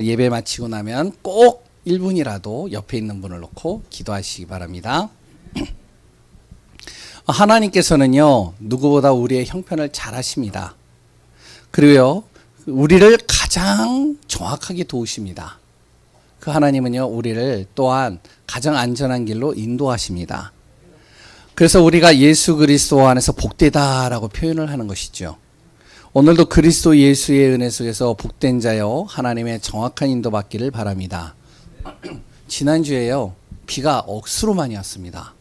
예배 마치고 나면 꼭 1분이라도 옆에 있는 분을 놓고 기도하시기 바랍니다. 하나님께서는요, 누구보다 우리의 형편을 잘 아십니다. 그리고요, 우리를 가장 정확하게 도우십니다. 그 하나님은요, 우리를 또한 가장 안전한 길로 인도하십니다. 그래서 우리가 예수 그리스도 안에서 복되다라고 표현을 하는 것이죠. 오늘도 그리스도 예수의 은혜 속에서 복된 자여 하나님의 정확한 인도받기를 바랍니다. 지난주에요, 비가 억수로 많이 왔습니다.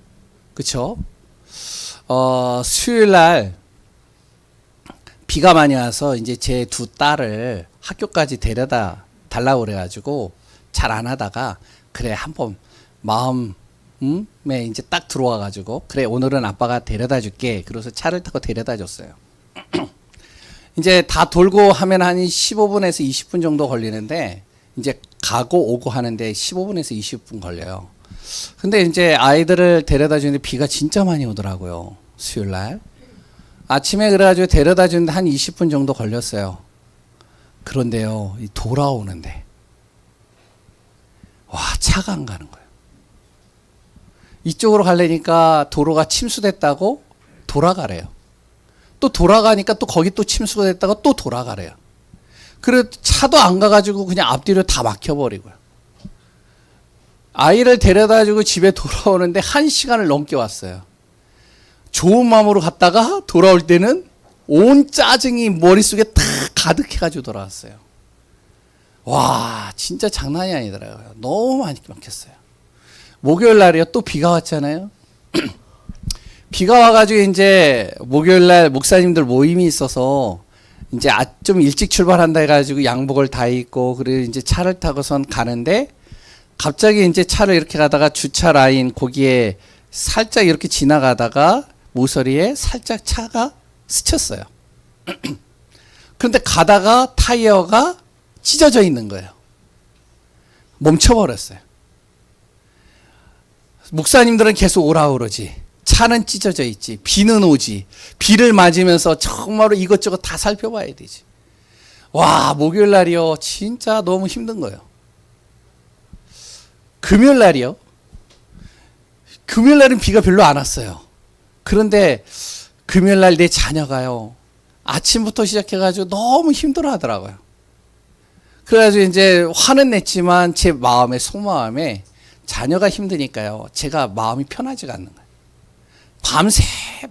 그쵸? 수요일 날 비가 많이 와서 이제 제 두 딸을 학교까지 데려다 달라고 그래가지고 잘 안 하다가 그래 한번 마음에 이제 딱 들어와가지고 그래 오늘은 아빠가 데려다 줄게. 그래서 차를 타고 데려다 줬어요. 이제 다 돌고 하면 한 15분에서 20분 정도 걸리는데 이제 가고 오고 하는데 15분에서 20분 걸려요. 근데 이제 아이들을 데려다 주는데 비가 진짜 많이 오더라고요. 수요일 날. 아침에 그래가지고 데려다 주는데 한 20분 정도 걸렸어요. 그런데요, 돌아오는데 와, 차가 안 가는 거예요. 이쪽으로 가려니까 도로가 침수됐다고 돌아가래요. 또 돌아가니까 또 거기 또 침수가 됐다가 또 돌아가래요. 그래도 차도 안 가가지고 그냥 앞뒤로 다 막혀버리고요. 아이를 데려다 주고 집에 돌아오는데 1시간을 넘게 왔어요. 좋은 마음으로 갔다가 돌아올 때는 온 짜증이 머릿속에 다 가득해가지고 돌아왔어요. 와, 진짜 장난이 아니더라고요. 너무 많이 막혔어요. 목요일 날이요, 또 비가 왔잖아요. 비가 와가지고 이제 목요일 날 목사님들 모임이 있어서 이제 좀 일찍 출발한다 해가지고 양복을 다 입고 그리고 이제 차를 타고선 가는데 갑자기 이제 차를 이렇게 가다가 주차 라인 거기에 살짝 이렇게 지나가다가 모서리에 살짝 차가 스쳤어요. 그런데 가다가 타이어가 찢어져 있는 거예요. 멈춰버렸어요. 목사님들은 계속 오라 그러지. 차는 찢어져 있지. 비는 오지. 비를 맞으면서 정말로 이것저것 다 살펴봐야 되지. 와, 목요일 날이요, 진짜 너무 힘든 거예요. 금요일 날이요. 금요일 날은 비가 별로 안 왔어요. 그런데 금요일 날 내 자녀가요, 아침부터 시작해가지고 너무 힘들어 하더라고요. 그래가지고 이제 화는 냈지만 제 마음에, 속마음에 자녀가 힘드니까요, 제가 마음이 편하지가 않는 거예요.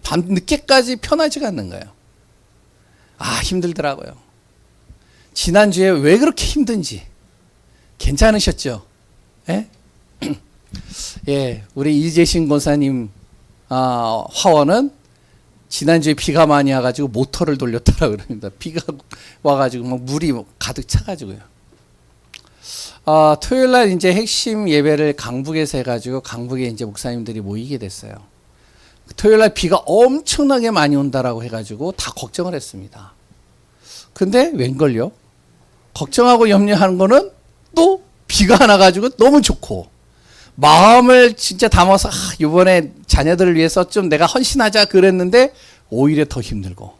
밤 늦게까지 편하지가 않는 거예요. 아, 힘들더라고요. 지난주에 왜 그렇게 힘든지 괜찮으셨죠? 예? 예, 우리 이재신 권사님 화원은 지난주에 비가 많이 와가지고 모터를 돌렸다라고 그럽니다. 비가 와가지고 막 물이 가득 차가지고요. 토요일 날 이제 핵심 예배를 강북에서 해가지고 강북에 이제 목사님들이 모이게 됐어요. 토요일 날 비가 엄청나게 많이 온다라고 해가지고 다 걱정을 했습니다. 근데 웬걸요? 걱정하고 염려하는 거는 또 비가 안 와가지고 너무 좋고 마음을 진짜 담아서 이번에 자녀들을 위해서 좀 내가 헌신하자 그랬는데 오히려 더 힘들고.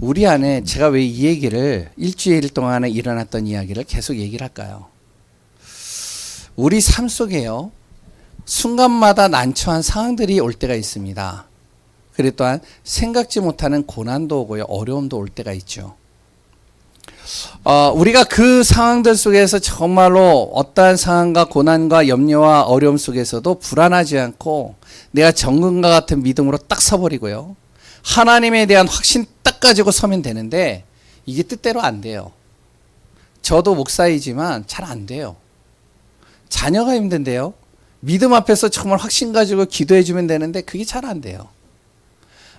우리 안에 제가 왜 이 얘기를 일주일 동안에 일어났던 이야기를 계속 얘기를 할까요? 우리 삶 속에요, 순간마다 난처한 상황들이 올 때가 있습니다. 그리고 또한 생각지 못하는 고난도 오고요, 어려움도 올 때가 있죠. 우리가 그 상황들 속에서 정말로 어떠한 상황과 고난과 염려와 어려움 속에서도 불안하지 않고 내가 정금과 같은 믿음으로 딱 서버리고요, 하나님에 대한 확신 딱 가지고 서면 되는데 이게 뜻대로 안 돼요. 저도 목사이지만 잘 안 돼요. 자녀가 힘든데요, 믿음 앞에서 정말 확신 가지고 기도해 주면 되는데 그게 잘 안 돼요.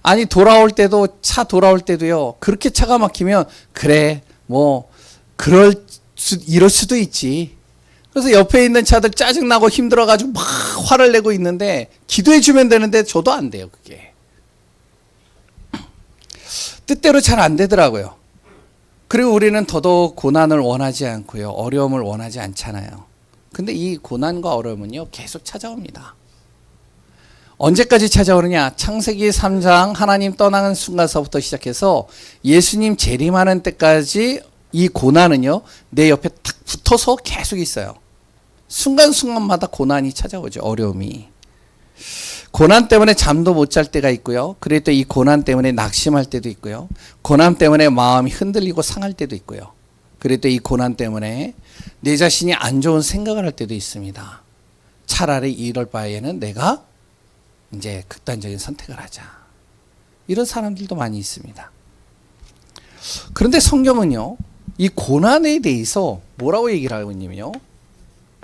아니, 돌아올 때도, 차 돌아올 때도요, 그렇게 차가 막히면 그래 뭐 이럴 수도 있지. 그래서 옆에 있는 차들 짜증나고 힘들어가지고 막 화를 내고 있는데 기도해 주면 되는데 저도 안 돼요. 그게 뜻대로 잘 안 되더라고요. 그리고 우리는 더더욱 고난을 원하지 않고요, 어려움을 원하지 않잖아요. 근데 이 고난과 어려움은요, 계속 찾아옵니다. 언제까지 찾아오느냐? 창세기 3장 하나님 떠나는 순간서부터 시작해서 예수님 재림하는 때까지 이 고난은요, 내 옆에 탁 붙어서 계속 있어요. 순간순간마다 고난이 찾아오죠. 어려움이. 고난 때문에 잠도 못 잘 때가 있고요. 그리고 또 이 고난 때문에 낙심할 때도 있고요. 고난 때문에 마음이 흔들리고 상할 때도 있고요. 그리고 또 이 고난 때문에 내 자신이 안 좋은 생각을 할 때도 있습니다. 차라리 이럴 바에는 내가 이제 극단적인 선택을 하자. 이런 사람들도 많이 있습니다. 그런데 성경은요, 이 고난에 대해서 뭐라고 얘기를 하고 있냐면요.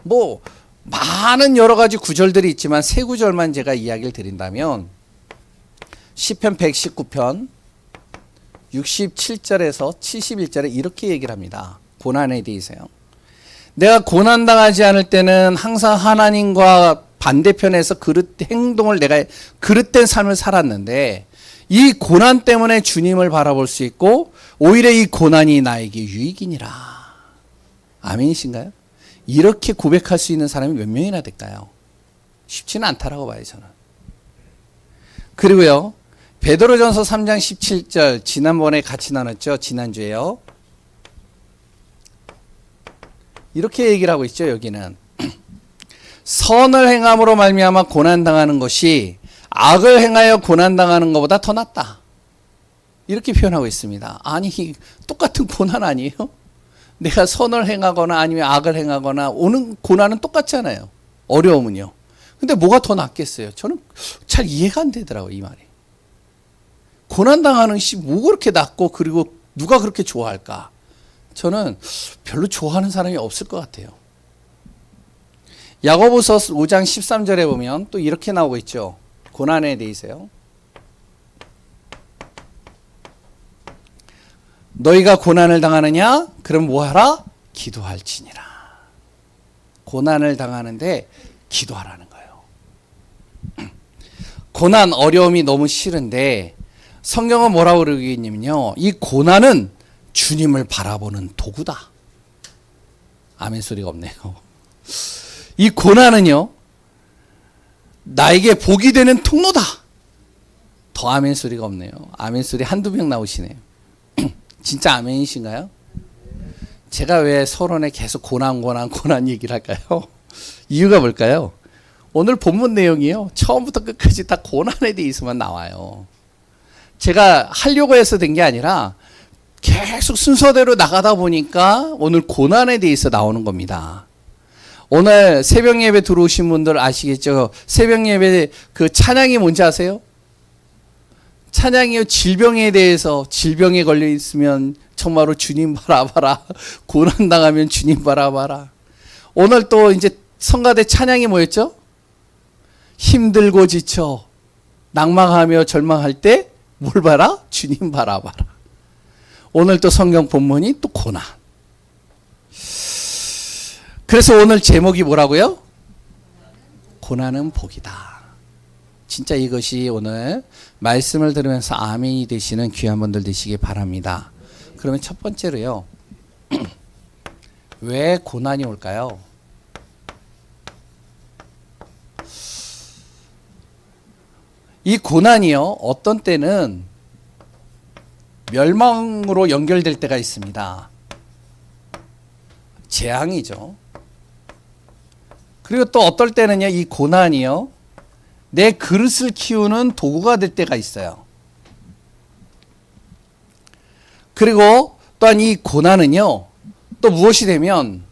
뭐 많은 여러 가지 구절들이 있지만 세 구절만 제가 이야기를 드린다면 시편 119편 67절에서 71절에 이렇게 얘기를 합니다. 고난에 대해서요. 내가 고난당하지 않을 때는 항상 하나님과 반대편에서 행동을 내가 그릇된 삶을 살았는데 이 고난 때문에 주님을 바라볼 수 있고 오히려 이 고난이 나에게 유익이니라. 아멘이신가요? 이렇게 고백할 수 있는 사람이 몇 명이나 될까요? 쉽지는 않다라고 봐요, 저는. 그리고요, 베드로전서 3장 17절, 지난번에 같이 나눴죠? 지난주에요. 이렇게 얘기를 하고 있죠, 여기는. 선을 행함으로 말미암아 고난당하는 것이 악을 행하여 고난당하는 것보다 더 낫다. 이렇게 표현하고 있습니다. 아니, 똑같은 고난 아니에요? 내가 선을 행하거나 아니면 악을 행하거나 오는 고난은 똑같잖아요. 어려움은요. 근데 뭐가 더 낫겠어요? 저는 잘 이해가 안 되더라고요, 이 말이. 고난당하는 것이 뭐 그렇게 낫고 그리고 누가 그렇게 좋아할까? 저는 별로 좋아하는 사람이 없을 것 같아요. 야고보서 5장 13절에 보면 또 이렇게 나오고 있죠. 고난에 대해서요. 너희가 고난을 당하느냐? 그럼 뭐하라? 기도할지니라. 고난을 당하는데 기도하라는 거예요. 고난, 어려움이 너무 싫은데 성경은 뭐라고 그러고 있냐면요. 이 고난은 주님을 바라보는 도구다. 아멘 소리가 없네요. 이 고난은요, 나에게 복이 되는 통로다. 더 아멘 소리가 없네요. 아멘 소리 한두 명 나오시네요. 진짜 아멘이신가요? 제가 왜 서론에 계속 고난 얘기를 할까요? 이유가 뭘까요? 오늘 본문 내용이요, 처음부터 끝까지 다 고난에 대해서만 나와요. 제가 하려고 해서 된 게 아니라 계속 순서대로 나가다 보니까 오늘 고난에 대해서 나오는 겁니다. 오늘 새벽 예배 들어오신 분들 아시겠죠? 새벽 예배 그 찬양이 뭔지 아세요? 찬양이요, 질병에 대해서, 질병에 걸려 있으면 정말로 주님 바라봐라. 고난 당하면 주님 바라봐라. 오늘 또 이제 성가대 찬양이 뭐였죠? 힘들고 지쳐 낭망하며 절망할 때 뭘 봐라? 주님 바라봐라. 오늘 또 성경 본문이 또 고난. 그래서 오늘 제목이 뭐라고요? 고난은 복이다. 진짜 이것이 오늘 말씀을 들으면서 아멘이 되시는 귀한 분들 되시기 바랍니다. 그러면 첫 번째로요. 왜 고난이 올까요? 이 고난이요, 어떤 때는 멸망으로 연결될 때가 있습니다. 재앙이죠. 그리고 또 어떨 때는요, 이 고난이요, 내 그릇을 키우는 도구가 될 때가 있어요. 그리고 또한 이 고난은요, 또 무엇이 되면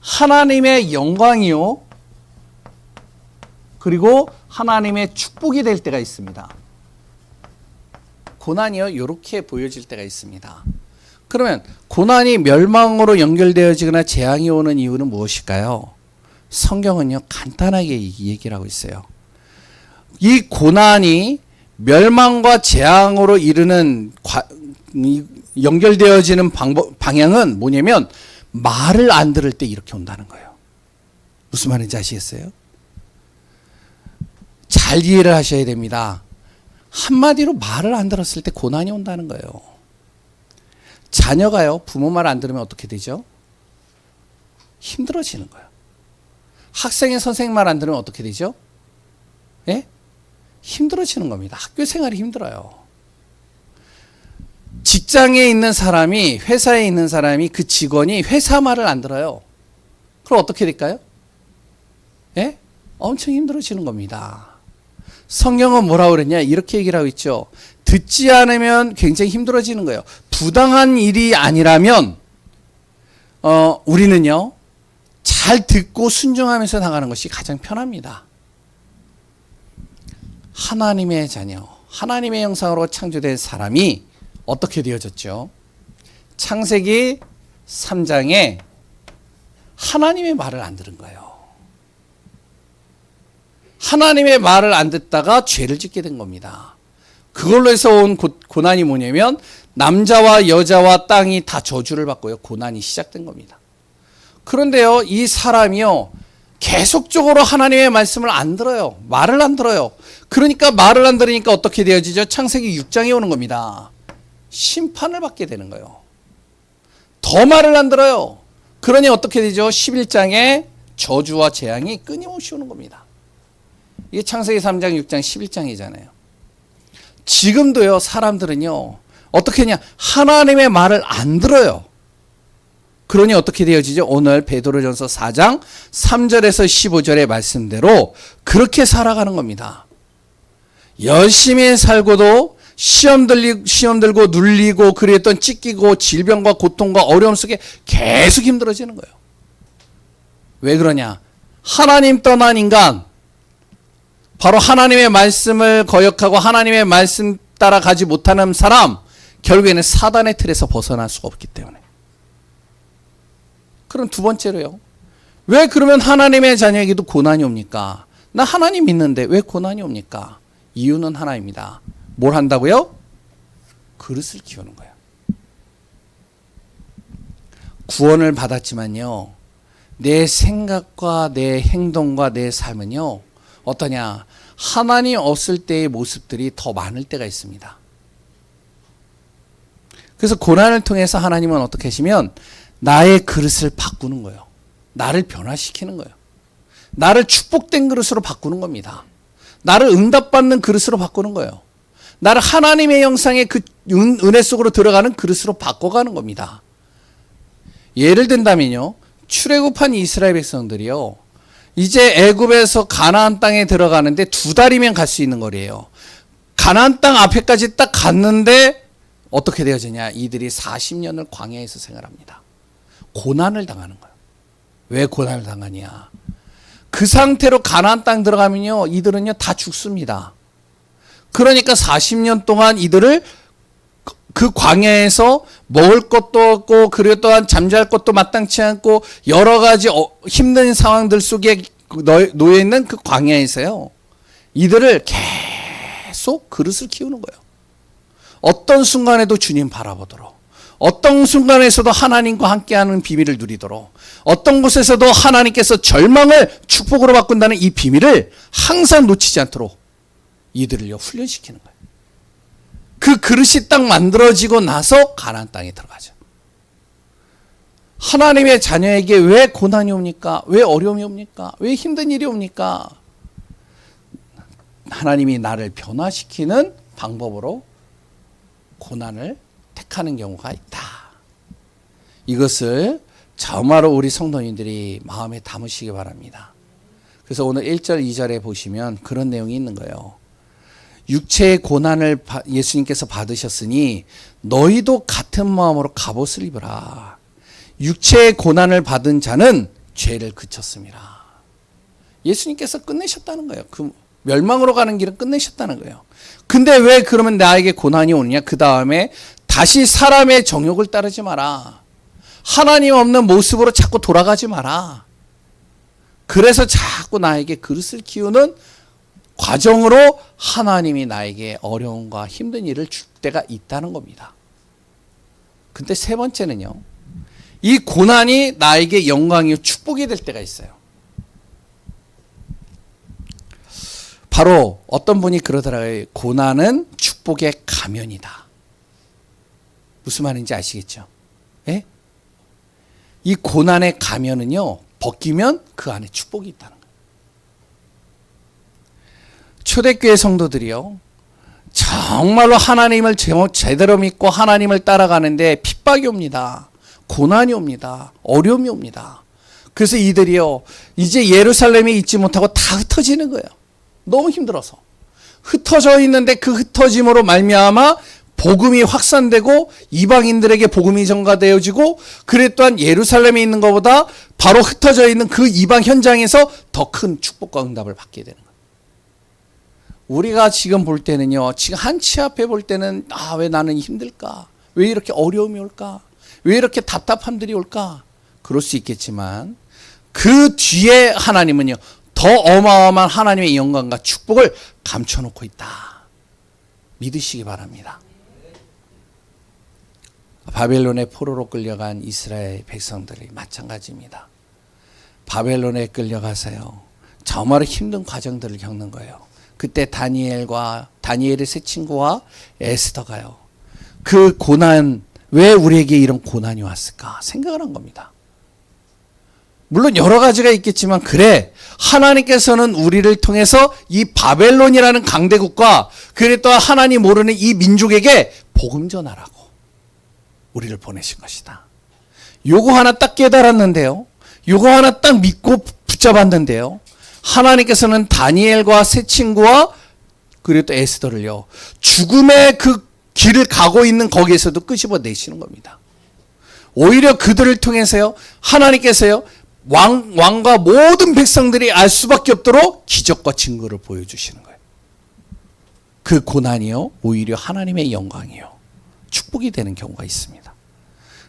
하나님의 영광이요, 그리고 하나님의 축복이 될 때가 있습니다. 고난이요, 이렇게 보여질 때가 있습니다. 그러면 고난이 멸망으로 연결되어지거나 재앙이 오는 이유는 무엇일까요? 성경은요, 간단하게 얘기를 하고 있어요. 이 고난이 멸망과 재앙으로 이르는 연결되어지는 방향은 뭐냐면 말을 안 들을 때 이렇게 온다는 거예요. 무슨 말인지 아시겠어요? 잘 이해를 하셔야 됩니다. 한마디로 말을 안 들었을 때 고난이 온다는 거예요. 자녀가요, 부모 말 안 들으면 어떻게 되죠? 힘들어지는 거예요. 학생이 선생님 말 안 들으면 어떻게 되죠? 예? 힘들어지는 겁니다. 학교 생활이 힘들어요. 직장에 있는 사람이, 회사에 있는 사람이, 그 직원이 회사 말을 안 들어요. 그럼 어떻게 될까요? 예? 엄청 힘들어지는 겁니다. 성경은 뭐라고 그랬냐? 이렇게 얘기를 하고 있죠. 듣지 않으면 굉장히 힘들어지는 거예요. 부당한 일이 아니라면 우리는요, 잘 듣고 순종하면서 나가는 것이 가장 편합니다. 하나님의 자녀, 하나님의 형상으로 창조된 사람이 어떻게 되어졌죠? 창세기 3장에 하나님의 말을 안 들은 거예요. 하나님의 말을 안 듣다가 죄를 짓게 된 겁니다. 그걸로 해서 온 고난이 뭐냐면 남자와 여자와 땅이 다 저주를 받고요. 고난이 시작된 겁니다. 그런데요, 이 사람이요, 계속적으로 하나님의 말씀을 안 들어요. 말을 안 들어요. 그러니까 말을 안 들으니까 어떻게 되어지죠? 창세기 6장에 오는 겁니다. 심판을 받게 되는 거예요. 더 말을 안 들어요. 그러니 어떻게 되죠? 11장에 저주와 재앙이 끊임없이 오는 겁니다. 이게 창세기 3장, 6장, 11장이잖아요. 지금도요, 사람들은요, 어떻게 하냐? 하나님의 말을 안 들어요. 그러니 어떻게 되어지죠? 오늘 베드로전서 4장 3절에서 15절의 말씀대로 그렇게 살아가는 겁니다. 열심히 살고도 시험 들고 눌리고 그랬던 찢기고 질병과 고통과 어려움 속에 계속 힘들어지는 거예요. 왜 그러냐? 하나님 떠난 인간, 바로 하나님의 말씀을 거역하고 하나님의 말씀 따라가지 못하는 사람, 결국에는 사단의 틀에서 벗어날 수가 없기 때문에. 그럼 두 번째로요, 왜 그러면 하나님의 자녀에게도 고난이 옵니까? 나 하나님 믿는데 왜 고난이 옵니까? 이유는 하나입니다. 뭘 한다고요? 그릇을 키우는 거예요. 구원을 받았지만요, 내 생각과 내 행동과 내 삶은요, 어떠냐? 하나님 없을 때의 모습들이 더 많을 때가 있습니다. 그래서 고난을 통해서 하나님은 어떻게 하시면 나의 그릇을 바꾸는 거예요. 나를 변화시키는 거예요. 나를 축복된 그릇으로 바꾸는 겁니다. 나를 응답받는 그릇으로 바꾸는 거예요. 나를 하나님의 형상의 그 은혜 속으로 들어가는 그릇으로 바꿔가는 겁니다. 예를 든다면요, 출애굽한 이스라엘 백성들이요, 이제 애굽에서 가나안 땅에 들어가는데 2달이면 갈 수 있는 거리예요. 가나안 땅 앞에까지 딱 갔는데 어떻게 되어지냐? 이들이 40년을 광야에서 생활합니다. 고난을 당하는 거예요. 왜 고난을 당하냐? 그 상태로 가나안 땅 들어가면요, 이들은요 다 죽습니다. 그러니까 40년 동안 이들을 그 광야에서 먹을 것도 없고, 그리고 또한 잠잘 것도 마땅치 않고, 여러 가지 힘든 상황들 속에 놓여 있는 그 광야에서요, 이들을 계속 그릇을 키우는 거예요. 어떤 순간에도 주님 바라보도록, 어떤 순간에서도 하나님과 함께하는 비밀을 누리도록, 어떤 곳에서도 하나님께서 절망을 축복으로 바꾼다는 이 비밀을 항상 놓치지 않도록 이들을요 훈련시키는 거예요. 그 그릇이 딱 만들어지고 나서 가나안 땅에 들어가죠. 하나님의 자녀에게 왜 고난이 옵니까? 왜 어려움이 옵니까? 왜 힘든 일이 옵니까? 하나님이 나를 변화시키는 방법으로 고난을 택하는 경우가 있다. 이것을 정말로 우리 성도님들이 마음에 담으시기 바랍니다. 그래서 오늘 1절, 2절에 보시면 그런 내용이 있는 거예요. 육체의 고난을 예수님께서 받으셨으니 너희도 같은 마음으로 갑옷을 입으라. 육체의 고난을 받은 자는 죄를 그쳤습니다. 예수님께서 끝내셨다는 거예요. 그 멸망으로 가는 길은 끝내셨다는 거예요. 근데 왜 그러면 나에게 고난이 오느냐? 그 다음에 다시 사람의 정욕을 따르지 마라. 하나님 없는 모습으로 자꾸 돌아가지 마라. 그래서 자꾸 나에게 그릇을 키우는 과정으로 하나님이 나에게 어려움과 힘든 일을 줄 때가 있다는 겁니다. 근데 세 번째는요, 이 고난이 나에게 영광이요 축복이 될 때가 있어요. 바로 어떤 분이 그러더라고요. 고난은 축복의 가면이다. 무슨 말인지 아시겠죠? 예? 이 고난의 가면은요, 벗기면 그 안에 축복이 있다는 거예요. 초대교회 성도들이요, 정말로 하나님을 제대로 믿고 하나님을 따라가는데 핍박이 옵니다. 고난이 옵니다. 어려움이 옵니다. 그래서 이들이요, 이제 예루살렘에 있지 못하고 다 흩어지는 거예요. 너무 힘들어서. 흩어져 있는데 그 흩어짐으로 말미암아 복음이 확산되고 이방인들에게 복음이 전가되어지고, 그래 또한 예루살렘에 있는 것보다 바로 흩어져 있는 그 이방 현장에서 더 큰 축복과 응답을 받게 되는 거예요. 우리가 지금 볼 때는요, 지금 한치 앞에 볼 때는 왜 나는 힘들까? 왜 이렇게 어려움이 올까? 왜 이렇게 답답함들이 올까? 그럴 수 있겠지만 그 뒤에 하나님은요, 더 어마어마한 하나님의 영광과 축복을 감춰놓고 있다. 믿으시기 바랍니다. 바벨론의 포로로 끌려간 이스라엘 백성들이 마찬가지입니다. 바벨론에 끌려가서요, 정말 힘든 과정들을 겪는 거예요. 그때 다니엘의 세 친구와 에스더가요, 그 고난, 왜 우리에게 이런 고난이 왔을까 생각을 한 겁니다. 물론 여러 가지가 있겠지만, 그래, 하나님께서는 우리를 통해서 이 바벨론이라는 강대국과 그래 또 하나님 모르는 이 민족에게 복음 전하라고 우리를 보내신 것이다. 요거 하나 딱 깨달았는데요, 요거 하나 딱 믿고 붙잡았는데요, 하나님께서는 다니엘과 세 친구와 그리고 또 에스더를요, 죽음의 그 길을 가고 있는 거기에서도 끄집어 내시는 겁니다. 오히려 그들을 통해서요, 하나님께서요, 왕과 모든 백성들이 알 수밖에 없도록 기적과 증거를 보여주시는 거예요. 그 고난이요, 오히려 하나님의 영광이요, 축복이 되는 경우가 있습니다.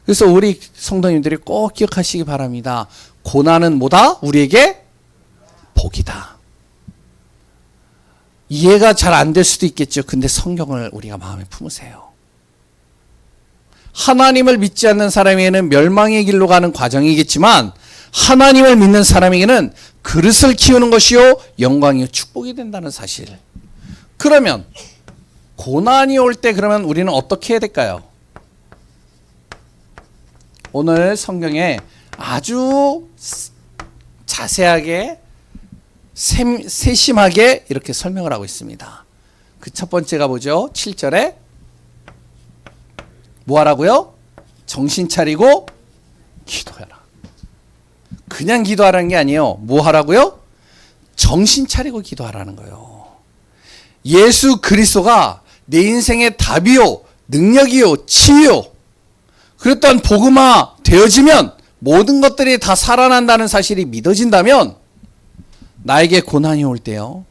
그래서 우리 성도님들이 꼭 기억하시기 바랍니다. 고난은 뭐다? 우리에게 복이다. 이해가 잘 안 될 수도 있겠죠. 근데 성경을 우리가 마음에 품으세요. 하나님을 믿지 않는 사람에게는 멸망의 길로 가는 과정이겠지만, 하나님을 믿는 사람에게는 그릇을 키우는 것이요, 영광이요, 축복이 된다는 사실. 그러면 고난이 올 때 그러면 우리는 어떻게 해야 될까요? 오늘 성경에 아주 자세하게 세심하게 이렇게 설명을 하고 있습니다. 그 첫 번째가 뭐죠? 7절에 뭐 하라고요? 정신 차리고 기도해라. 그냥 기도하라는 게 아니에요. 뭐 하라고요? 정신 차리고 기도하라는 거예요. 예수 그리스도가 내 인생의 답이요, 능력이요, 치유요, 그랬던 복음화 되어지면 모든 것들이 다 살아난다는 사실이 믿어진다면, 나에게 고난이 올 때요,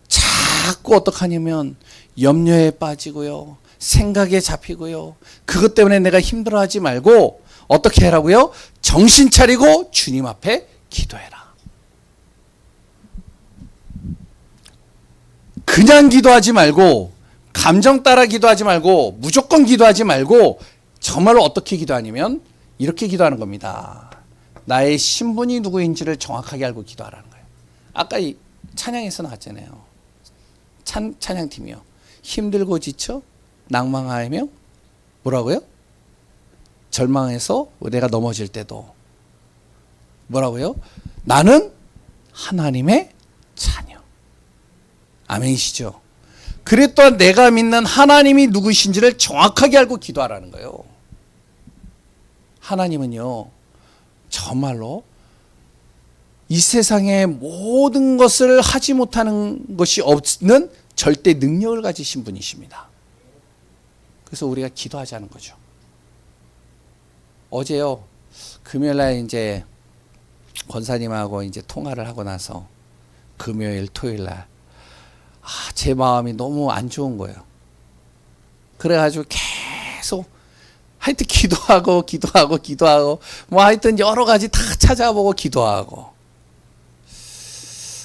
자꾸 어떡하냐면 염려에 빠지고요, 생각에 잡히고요, 그것 때문에 내가 힘들어하지 말고 어떻게 하라고요? 정신 차리고 주님 앞에 기도해라. 그냥 기도하지 말고, 감정 따라 기도하지 말고, 무조건 기도하지 말고, 정말로 어떻게 기도하냐면 이렇게 기도하는 겁니다. 나의 신분이 누구인지를 정확하게 알고 기도하라는 거예요. 아까 이 찬양에서 나왔잖아요. 찬양팀이요. 힘들고 지쳐 낭망하며 뭐라고요? 절망해서 내가 넘어질 때도 뭐라고요? 나는 하나님의 자녀. 아멘이시죠? 그래 또한 내가 믿는 하나님이 누구신지를 정확하게 알고 기도하라는 거예요. 하나님은요, 정말로 이 세상의 모든 것을 하지 못하는 것이 없는 절대 능력을 가지신 분이십니다. 그래서 우리가 기도하자는 거죠. 어제요, 금요일날 이제 권사님하고 이제 통화를 하고 나서 금요일, 토요일날 제 마음이 너무 안 좋은 거예요. 그래가지고 계속 하여튼 기도하고 뭐 하여튼 여러 가지 다 찾아보고 기도하고.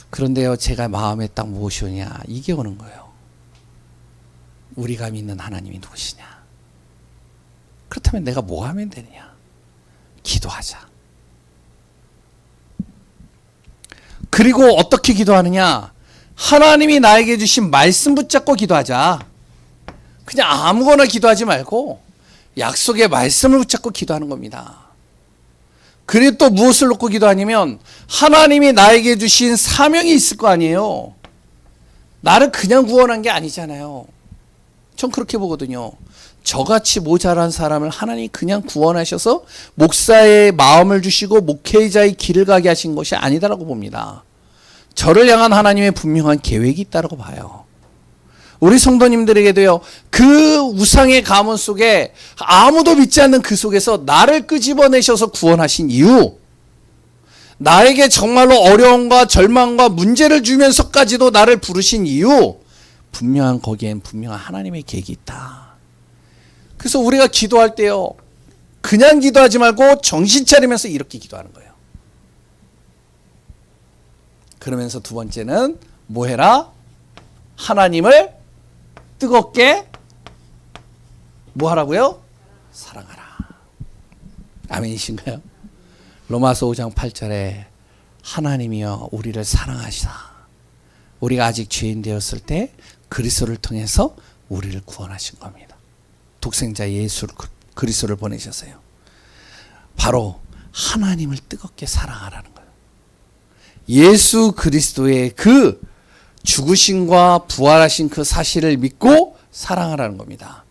그런데요, 제가 마음에 딱 무엇이 오냐, 이게 오는 거예요. 우리가 믿는 하나님이 누구시냐? 그렇다면 내가 뭐 하면 되느냐? 기도하자. 그리고 어떻게 기도하느냐? 하나님이 나에게 주신 말씀 붙잡고 기도하자. 그냥 아무거나 기도하지 말고 약속의 말씀을 붙잡고 기도하는 겁니다. 그리고 또 무엇을 놓고 기도하냐면, 하나님이 나에게 주신 사명이 있을 거 아니에요. 나를 그냥 구원한 게 아니잖아요. 전 그렇게 보거든요. 저같이 모자란 사람을 하나님이 그냥 구원하셔서 목사의 마음을 주시고 목회자의 길을 가게 하신 것이 아니다라고 봅니다. 저를 향한 하나님의 분명한 계획이 있다고 봐요. 우리 성도님들에게도요, 그 우상의 가문 속에 아무도 믿지 않는 그 속에서 나를 끄집어내셔서 구원하신 이유, 나에게 정말로 어려움과 절망과 문제를 주면서까지도 나를 부르신 이유, 분명한 거기엔 분명한 하나님의 계획이 있다. 그래서 우리가 기도할 때요, 그냥 기도하지 말고 정신 차리면서 이렇게 기도하는 거예요. 그러면서 두 번째는 뭐 해라? 하나님을 뜨겁게 뭐 하라고요? 사랑하라. 아멘이신가요? 로마서 5장 8절에 하나님이여 우리를 사랑하시사 우리가 아직 죄인 되었을 때 그리스도를 통해서 우리를 구원하신 겁니다. 독생자 예수 그리스도를 보내셨어요. 바로 하나님을 뜨겁게 사랑하라는 거예요. 예수 그리스도의 그 죽으심과 부활하신 그 사실을 믿고 사랑하라는 겁니다.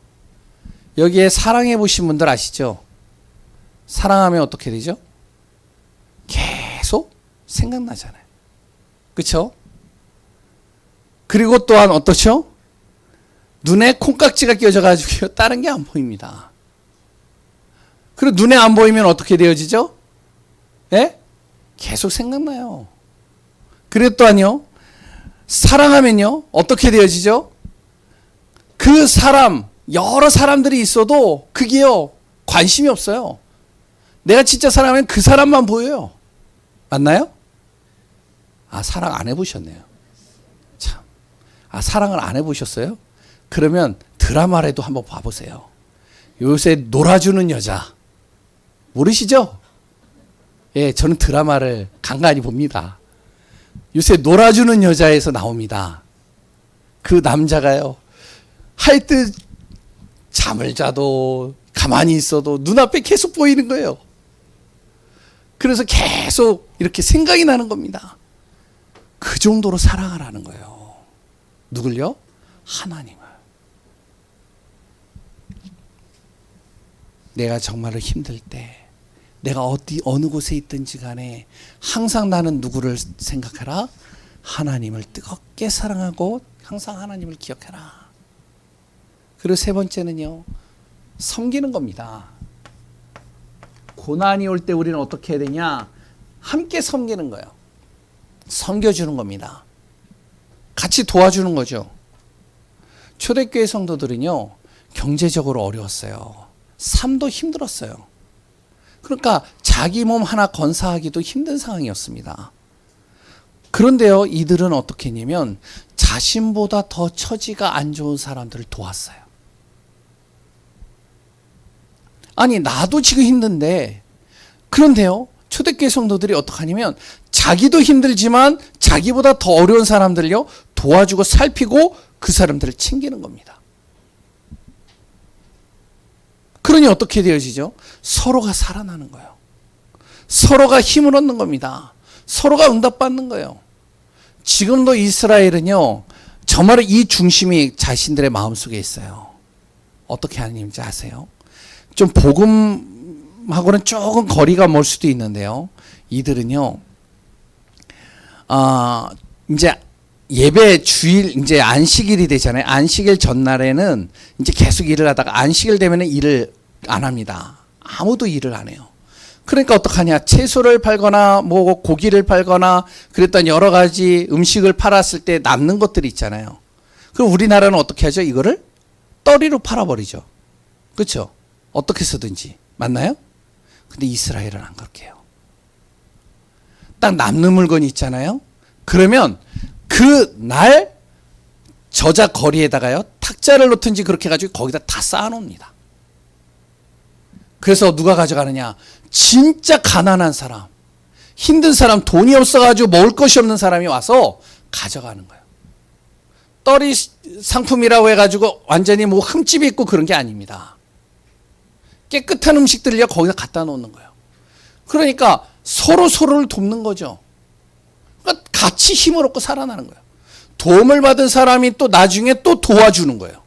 여기에 사랑해 보신 분들 아시죠? 사랑하면 어떻게 되죠? 계속 생각나잖아요. 그렇죠? 그리고 또한 어떻죠? 눈에 콩깍지가 껴져가지고 다른 게 안 보입니다. 그리고 눈에 안 보이면 어떻게 되어지죠? 예? 계속 생각나요. 그리고 또한요, 사랑하면요, 어떻게 되어지죠? 그 사람, 여러 사람들이 있어도 그게요, 관심이 없어요. 내가 진짜 사랑하면 그 사람만 보여요. 맞나요? 아, 사랑 안 해보셨네요. 참. 아, 사랑을 안 해보셨어요? 그러면 드라마라도 한번 봐보세요. 요새 놀아주는 여자. 모르시죠? 예, 저는 드라마를 간간히 봅니다. 요새 놀아주는 여자에서 나옵니다. 그 남자가요, 할 듯 잠을 자도 가만히 있어도 눈앞에 계속 보이는 거예요. 그래서 계속 이렇게 생각이 나는 겁니다. 그 정도로 사랑하라는 거예요. 누굴요? 하나님을. 내가 정말로 힘들 때, 내가 어느 곳에 있든지 간에 항상 나는 누구를 생각해라? 하나님을 뜨겁게 사랑하고 항상 하나님을 기억해라. 그리고 세 번째는요, 섬기는 겁니다. 고난이 올 때 우리는 어떻게 해야 되냐? 함께 섬기는 거예요. 섬겨주는 겁니다. 같이 도와주는 거죠. 초대교회 성도들은요, 경제적으로 어려웠어요. 삶도 힘들었어요. 그러니까 자기 몸 하나 건사하기도 힘든 상황이었습니다. 그런데요, 이들은 어떻게 했냐면 자신보다 더 처지가 안 좋은 사람들을 도왔어요. 아니, 나도 지금 힘든데, 그런데요, 초대교회 성도들이 어떻게 하냐면 자기도 힘들지만 자기보다 더 어려운 사람들을요, 도와주고 살피고 그 사람들을 챙기는 겁니다. 그러니 어떻게 되어지죠? 서로가 살아나는 거예요. 서로가 힘을 얻는 겁니다. 서로가 응답받는 거예요. 지금도 이스라엘은요, 정말 이 중심이 자신들의 마음속에 있어요. 어떻게 하는지 아세요? 좀 복음하고는 조금 거리가 멀 수도 있는데요, 이들은요, 이제 예배 주일, 이제 안식일이 되잖아요. 안식일 전날에는 이제 계속 일을 하다가 안식일 되면은 일을 안 합니다. 아무도 일을 안 해요. 그러니까 어떡하냐? 채소를 팔거나 뭐 고기를 팔거나 그랬던 여러 가지 음식을 팔았을 때 남는 것들이 있잖아요. 그럼 우리나라는 어떻게 하죠? 이거를 떨이로 팔아버리죠. 그렇죠? 어떻게 쓰든지. 맞나요? 근데 이스라엘은 안 그렇게 해요. 딱 남는 물건이 있잖아요. 그러면 그 날 저자 거리에다가요, 탁자를 놓든지 그렇게 해가지고 거기다 다 쌓아놓습니다. 그래서 누가 가져가느냐? 진짜 가난한 사람, 힘든 사람, 돈이 없어가지고 먹을 것이 없는 사람이 와서 가져가는 거예요. 떨이 상품이라고 해가지고 완전히 뭐 흠집이 있고 그런 게 아닙니다. 깨끗한 음식들을요, 거기다 갖다 놓는 거예요. 그러니까 서로를 돕는 거죠. 그러니까 같이 힘을 얻고 살아나는 거예요. 도움을 받은 사람이 또 나중에 또 도와주는 거예요.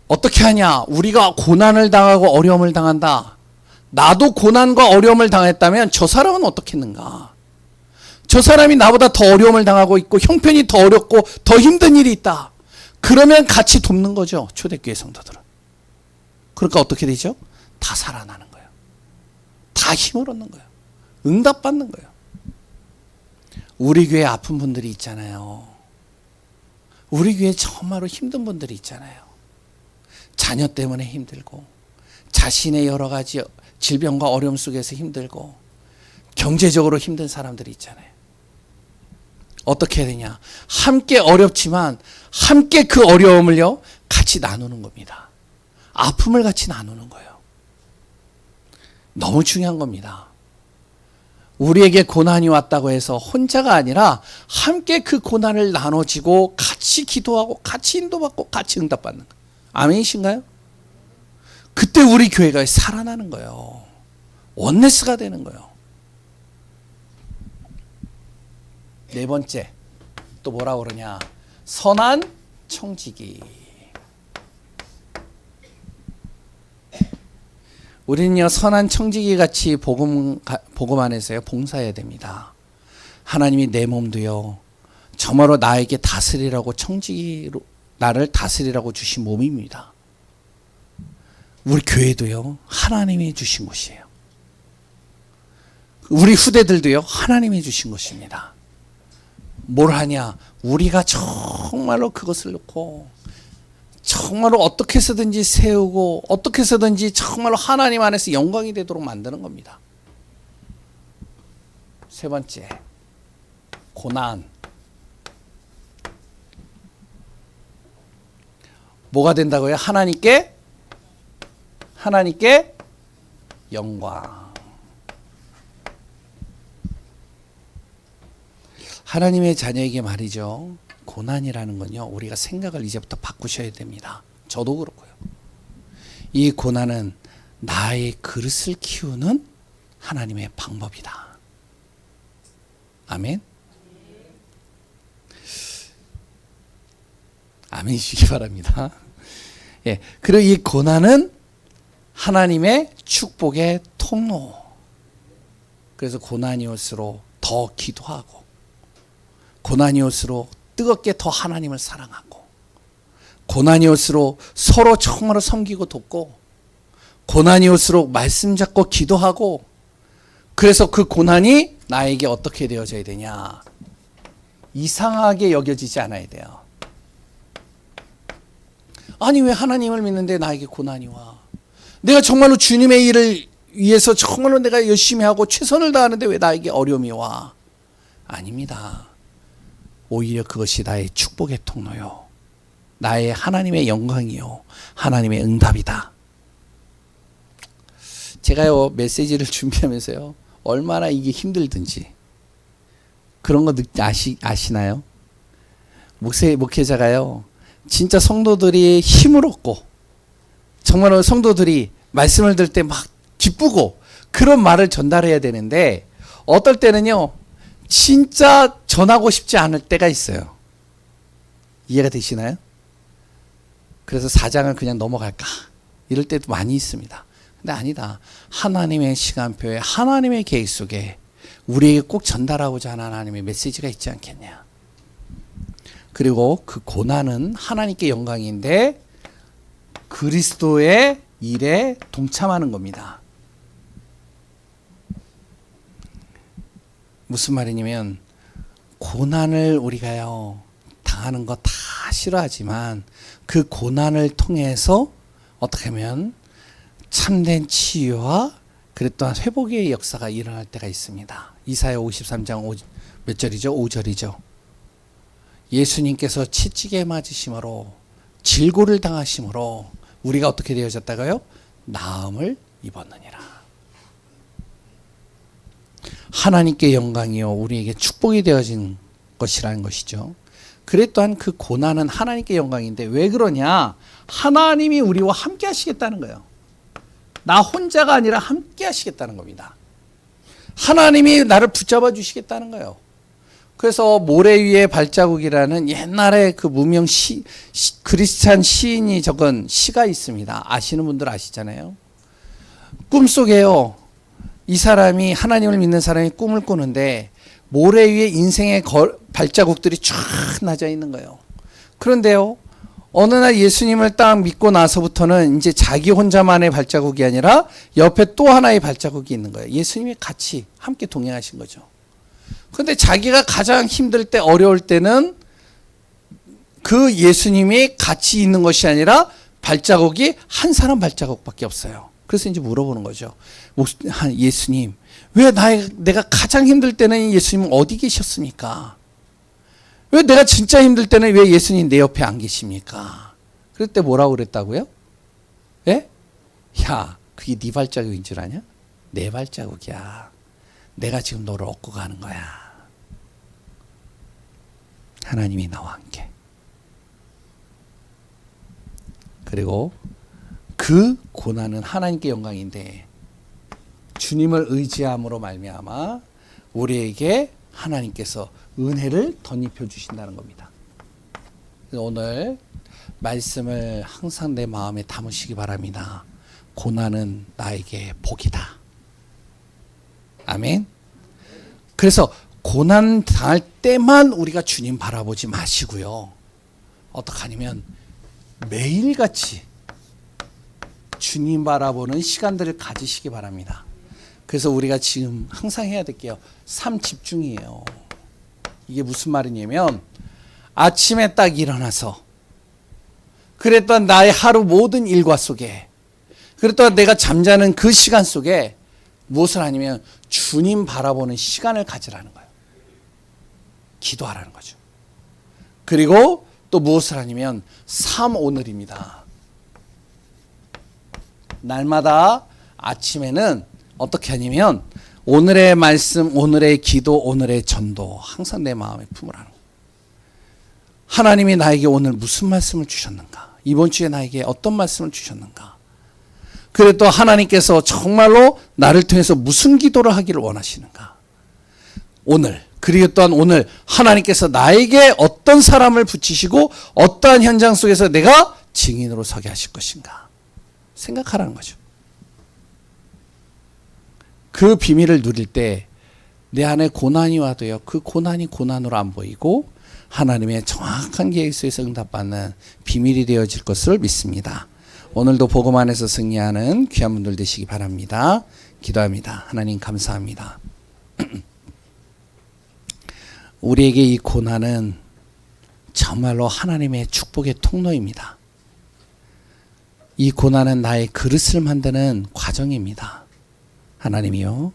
어떻게 하냐? 우리가 고난을 당하고 어려움을 당한다. 나도 고난과 어려움을 당했다면 저 사람은 어떻겠는가? 저 사람이 나보다 더 어려움을 당하고 있고 형편이 더 어렵고 더 힘든 일이 있다. 그러면 같이 돕는 거죠. 초대교회 성도들은. 그러니까 어떻게 되죠? 다 살아나는 거예요. 다 힘을 얻는 거예요. 응답받는 거예요. 우리 교회 아픈 분들이 있잖아요. 우리 교회 정말로 힘든 분들이 있잖아요. 자녀 때문에 힘들고 자신의 여러 가지 질병과 어려움 속에서 힘들고 경제적으로 힘든 사람들이 있잖아요. 어떻게 해야 되냐? 함께 어렵지만 함께 그 어려움을요 같이 나누는 겁니다. 아픔을 같이 나누는 거예요. 너무 중요한 겁니다. 우리에게 고난이 왔다고 해서 혼자가 아니라 함께 그 고난을 나눠지고 같이 기도하고 같이 인도받고 같이 응답받는 거예요. 아멘이신가요? 그때 우리 교회가 살아나는 거예요. 원네스가 되는 거예요. 네 번째, 또 뭐라 그러냐? 선한 청지기. 우리는요, 선한 청지기 같이 복음 안에서요, 봉사해야 됩니다. 하나님이 내 몸도요, 정말로 나에게 다스리라고 청지기로, 나를 다스리라고 주신 몸입니다. 우리 교회도요, 하나님이 주신 것이에요. 우리 후대들도요, 하나님이 주신 것입니다. 뭘 하냐? 우리가 정말로 그것을 놓고 정말로 어떻게 해서든지 세우고 어떻게 해서든지 정말로 하나님 안에서 영광이 되도록 만드는 겁니다. 세 번째, 고난. 뭐가 된다고요? 하나님께 영광. 하나님의 자녀에게 말이죠. 고난이라는 건요, 우리가 생각을 이제부터 바꾸셔야 됩니다. 저도 그렇고요. 이 고난은 나의 그릇을 키우는 하나님의 방법이다. 아멘. 아멘이시기 바랍니다. 예, 그리고 이 고난은 하나님의 축복의 통로. 그래서 고난이 올수록 더 기도하고 고난이 올수록 뜨겁게 더 하나님을 사랑하고 고난이 올수록 서로 정말로 섬기고 돕고 고난이 올수록 말씀 잡고 기도하고 그래서 그 고난이 나에게 어떻게 되어져야 되냐? 이상하게 여겨지지 않아야 돼요. 아니 왜 하나님을 믿는데 나에게 고난이 와? 내가 정말로 주님의 일을 위해서 정말로 내가 열심히 하고 최선을 다하는데 왜 나에게 어려움이 와? 아닙니다. 오히려 그것이 나의 축복의 통로요. 나의 하나님의 영광이요. 하나님의 응답이다. 제가요 메시지를 준비하면서요 얼마나 이게 힘들든지 그런 거 아시나요? 목회자가요 진짜 성도들이 힘을 얻고 정말로 성도들이 말씀을 들을 때 막 기쁘고 그런 말을 전달해야 되는데 어떨 때는요 진짜 전하고 싶지 않을 때가 있어요. 이해가 되시나요? 그래서 4장을 그냥 넘어갈까 이럴 때도 많이 있습니다. 근데 아니다. 하나님의 시간표에 하나님의 계획 속에 우리에게 꼭 전달하고자 하는 하나님의 메시지가 있지 않겠냐. 그리고 그 고난은 하나님께 영광인데 그리스도의 일에 동참하는 겁니다. 무슨 말이냐면 고난을 우리가요 당하는 거 다 싫어하지만 그 고난을 통해서 어떻게 하면 참된 치유와 그리고 또한 회복의 역사가 일어날 때가 있습니다. 이사야 53장 몇 절이죠? 5절이죠. 예수님께서 채찍에 맞으심으로 질고를 당하심으로 우리가 어떻게 되어졌다고요? 나음을 입었느니라. 하나님께 영광이요 우리에게 축복이 되어진 것이라는 것이죠. 그래 또한 그 고난은 하나님께 영광인데 왜 그러냐? 하나님이 우리와 함께 하시겠다는 거예요. 나 혼자가 아니라 함께 하시겠다는 겁니다. 하나님이 나를 붙잡아 주시겠다는 거예요. 그래서 모래 위에 발자국이라는 옛날에 그 무명 크리스찬 시인이 적은 시가 있습니다. 아시는 분들 아시잖아요. 꿈속에요. 이 사람이, 하나님을 믿는 사람이 꿈을 꾸는데 모래 위에 인생의 발자국들이 쫙 나져 있는 거예요. 그런데요, 어느 날 예수님을 딱 믿고 나서부터는 이제 자기 혼자만의 발자국이 아니라 옆에 또 하나의 발자국이 있는 거예요. 예수님이 같이 함께 동행하신 거죠. 그런데 자기가 가장 힘들 때, 어려울 때는 그 예수님이 같이 있는 것이 아니라 발자국이 한 사람 발자국밖에 없어요. 그래서 이제 물어보는 거죠. 예수님, 왜 내가 가장 힘들 때는 예수님은 어디 계셨습니까? 왜 내가 진짜 힘들 때는 왜 예수님 내 옆에 안 계십니까? 그럴 때 뭐라고 그랬다고요? 예? 야, 그게 네 발자국인 줄 아냐? 내 발자국이야. 내가 지금 너를 얻고 가는 거야. 하나님이 나와 함께. 그리고 그 고난은 하나님께 영광인데 주님을 의지함으로 말미암아 우리에게 하나님께서 은혜를 덧입혀 주신다는 겁니다. 오늘 말씀을 항상 내 마음에 담으시기 바랍니다. 고난은 나에게 복이다. 아멘. 그래서 고난 당할 때만 우리가 주님 바라보지 마시고요. 어떡하냐면 매일같이 주님 바라보는 시간들을 가지시기 바랍니다. 그래서 우리가 지금 항상 해야 될 게요, 삶 집중이에요. 이게 무슨 말이냐면 아침에 딱 일어나서 그랬던 나의 하루 모든 일과 속에, 그랬던 내가 잠자는 그 시간 속에 무엇을 하냐면 주님 바라보는 시간을 가지라는 거예요. 기도하라는 거죠. 그리고 또 무엇을 하냐면 오늘입니다. 날마다 아침에는 어떻게 하냐면 오늘의 말씀, 오늘의 기도, 오늘의 전도 항상 내 마음에 품으라는 거예요. 하나님이 나에게 오늘 무슨 말씀을 주셨는가? 이번 주에 나에게 어떤 말씀을 주셨는가? 그리고 또 하나님께서 정말로 나를 통해서 무슨 기도를 하기를 원하시는가? 오늘, 그리고 또한 오늘 하나님께서 나에게 어떤 사람을 붙이시고 어떠한 현장 속에서 내가 증인으로 서게 하실 것인가? 생각하라는 거죠. 그 비밀을 누릴 때 내 안에 고난이 와도요, 그 고난이 고난으로 안 보이고 하나님의 정확한 계획 속에서 응답받는 비밀이 되어질 것을 믿습니다. 오늘도 복음 안에서 승리하는 귀한 분들 되시기 바랍니다. 기도합니다. 하나님 감사합니다. 우리에게 이 고난은 정말로 하나님의 축복의 통로입니다. 이 고난은 나의 그릇을 만드는 과정입니다. 하나님이요,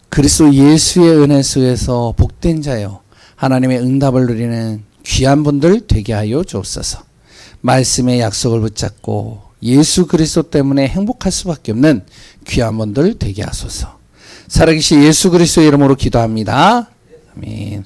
그리스도 예수의 은혜 속에서 복된 자요, 하나님의 응답을 누리는 귀한 분들 되게 하여 주옵소서. 말씀의 약속을 붙잡고 예수 그리스도 때문에 행복할 수밖에 없는 귀한 분들 되게 하소서. 살아계신 예수 그리스도의 이름으로 기도합니다. 아멘.